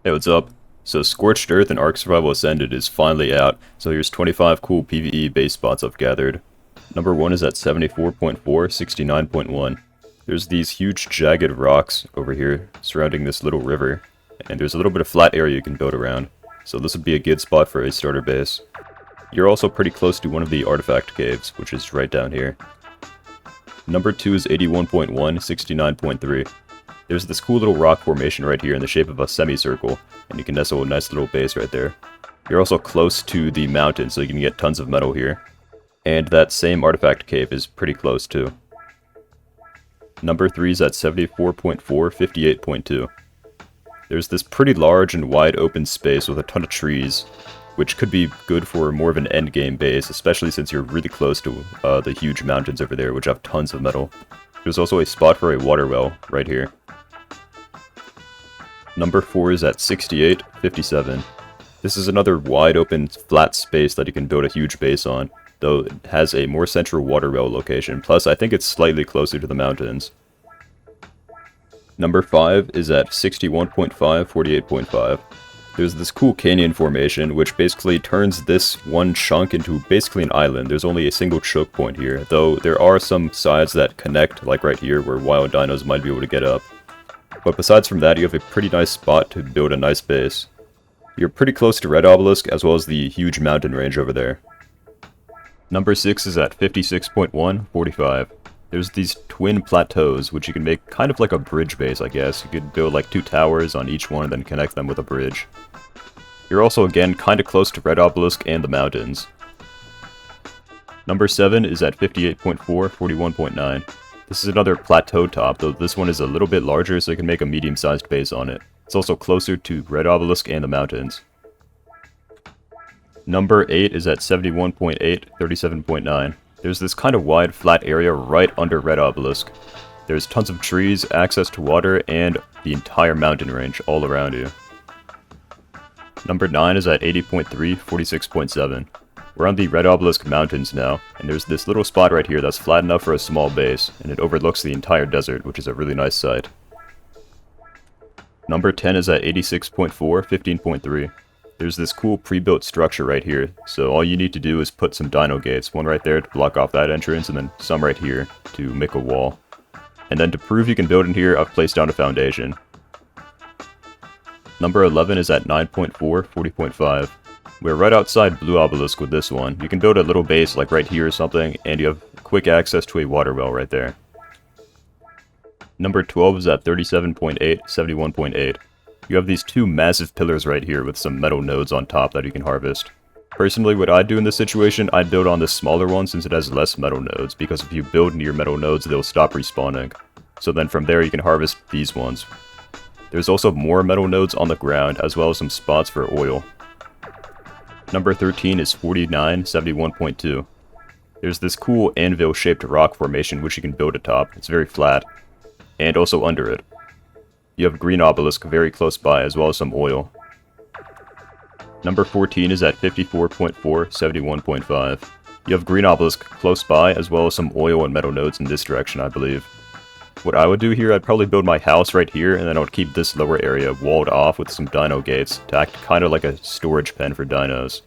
Hey, what's up? So Scorched Earth and ARK Survival Ascended is finally out, so here's 25 cool PvE base spots I've gathered. Number 1 is at 74.4, 69.1. There's these huge jagged rocks over here surrounding this little river, and there's a little bit of flat area you can build around, so this would be a good spot for a starter base. You're also pretty close to one of the artifact caves, which is right down here. Number 2 is 81.1, 69.3. There's this cool little rock formation right here in the shape of a semicircle, and you can nestle a nice little base right there. You're also close to the mountain, so you can get tons of metal here. And that same artifact cave is pretty close too. Number 3 is at 74.4, 58.2. There's this pretty large and wide open space with a ton of trees, which could be good for more of an endgame base, especially since you're really close to the huge mountains over there, which have tons of metal. There's also a spot for a water well right here. Number 4 is at 68, 57. This is another wide open flat space that you can build a huge base on, though it has a more central water well location, plus I think it's slightly closer to the mountains. Number 5 is at 61.5, 48.5. There's this cool canyon formation, which basically turns this one chunk into basically an island. There's only a single choke point here, though there are some sides that connect, like right here, where wild dinos might be able to get up. But besides from that, you have a pretty nice spot to build a nice base. You're pretty close to Red Obelisk, as well as the huge mountain range over there. Number 6 is at 56.1, 45. There's these twin plateaus, which you can make kind of like a bridge base, I guess. You could build like 2 towers on each one and then connect them with a bridge. You're also, again, kind of close to Red Obelisk and the mountains. Number 7 is at 58.4, 41.9. This is another plateau top, though this one is a little bit larger, so you can make a medium-sized base on it. It's also closer to Red Obelisk and the mountains. Number 8 is at 71.8, 37.9. There's this kind of wide, flat area right under Red Obelisk. There's tons of trees, access to water, and the entire mountain range all around you. Number 9 is at 80.3, 46.7. We're on the Red Obelisk Mountains now, and there's this little spot right here that's flat enough for a small base, and it overlooks the entire desert, which is a really nice sight. Number 10 is at 86.4, 15.3. There's this cool pre-built structure right here, so all you need to do is put some dino gates, one right there to block off that entrance, and then some right here to make a wall. And then to prove you can build in here, I've placed down a foundation. Number 11 is at 9.4, 40.5. We're right outside Blue Obelisk with this one. You can build a little base like right here or something, and you have quick access to a water well right there. Number 12 is at 37.8, 71.8. You have these 2 massive pillars right here with some metal nodes on top that you can harvest. Personally, what I'd do in this situation, I'd build on this smaller one since it has less metal nodes, because if you build near metal nodes, they'll stop respawning. So then from there you can harvest these ones. There's also more metal nodes on the ground, as well as some spots for oil. Number 13 is 49, 71.2. There's this cool anvil-shaped rock formation which you can build atop. It's very flat. And also under it. You have Green Obelisk very close by, as well as some oil. Number 14 is at 54.4, 71.5. You have Green Obelisk close by, as well as some oil and metal nodes in this direction, I believe. What I would do here, I'd probably build my house right here, and then I would keep this lower area walled off with some dino gates to act kind of like a storage pen for dinos.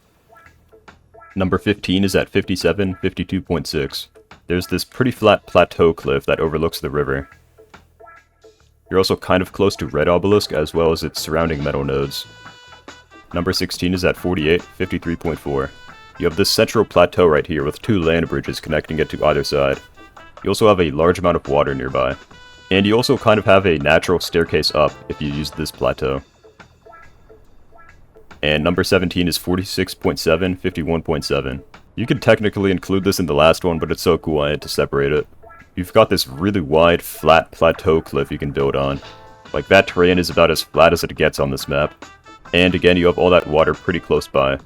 Number 15 is at 57, 52.6. There's this pretty flat plateau cliff that overlooks the river. You're also kind of close to Red Obelisk, as well as its surrounding metal nodes. Number 16 is at 48, 53.4. You have this central plateau right here with 2 land bridges connecting it to either side. You also have a large amount of water nearby. And you also kind of have a natural staircase up if you use this plateau. And number 17 is 46.7, 51.7. You could technically include this in the last one, but it's so cool I had to separate it. You've got this really wide, flat plateau cliff you can build on. Like, that terrain is about as flat as it gets on this map. And again, you have all that water pretty close by.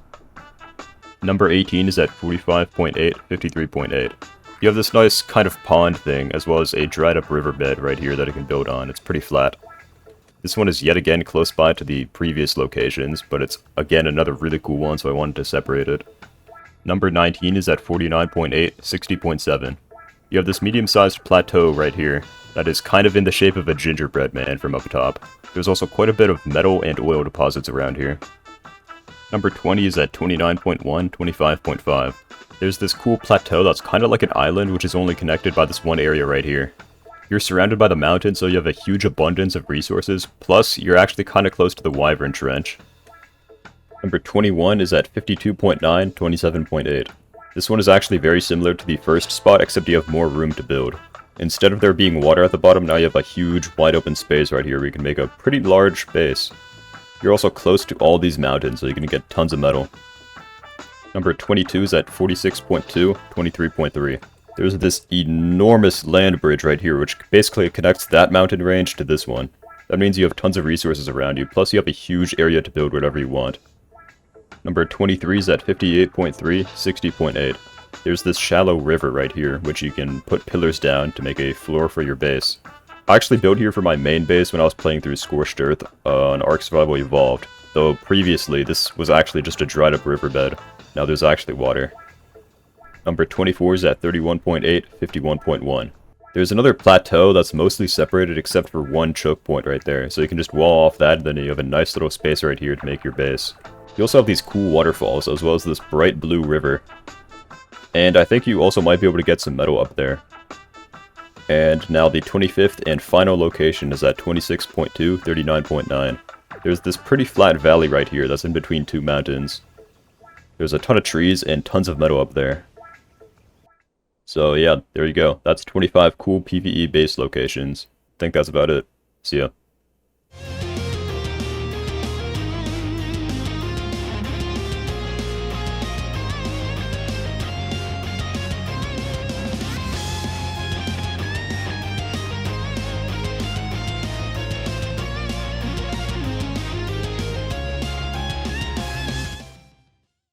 Number 18 is at 45.8, 53.8. You have this nice kind of pond thing, as well as a dried up riverbed right here that you can build on. It's pretty flat. This one is yet again close by to the previous locations, but it's again another really cool one, so I wanted to separate it. Number 19 is at 49.8, 60.7. You have this medium-sized plateau right here that is kind of in the shape of a gingerbread man from up top. There's also quite a bit of metal and oil deposits around here. Number 20 is at 29.1, 25.5. There's this cool plateau that's kind of like an island, which is only connected by this one area right here. You're surrounded by the mountains, so you have a huge abundance of resources, plus you're actually kind of close to the Wyvern Trench. Number 21 is at 52.9, 27.8. This one is actually very similar to the first spot, except you have more room to build. Instead of there being water at the bottom, now you have a huge wide open space right here where you can make a pretty large base. You're also close to all these mountains, so you're going to get tons of metal. Number 22 is at 46.2, 23.3. There's this enormous land bridge right here, which basically connects that mountain range to this one. That means you have tons of resources around you, plus you have a huge area to build whatever you want. Number 23 is at 58.3, 60.8. There's this shallow river right here, which you can put pillars down to make a floor for your base. I actually built here for my main base when I was playing through Scorched Earth on ARK Survival Evolved, though previously this was actually just a dried up riverbed. Now there's actually water. Number 24 is at 31.8, 51.1. There's another plateau that's mostly separated except for one choke point right there, so you can just wall off that and then you have a nice little space right here to make your base. You also have these cool waterfalls as well as this bright blue river. And I think you also might be able to get some metal up there. And now the 25th and final location is at 26.2, 39.9. There's this pretty flat valley right here that's in between two mountains. There's a ton of trees and tons of metal up there. So yeah, there you go. That's 25 cool PvE base locations. I think that's about it. See ya.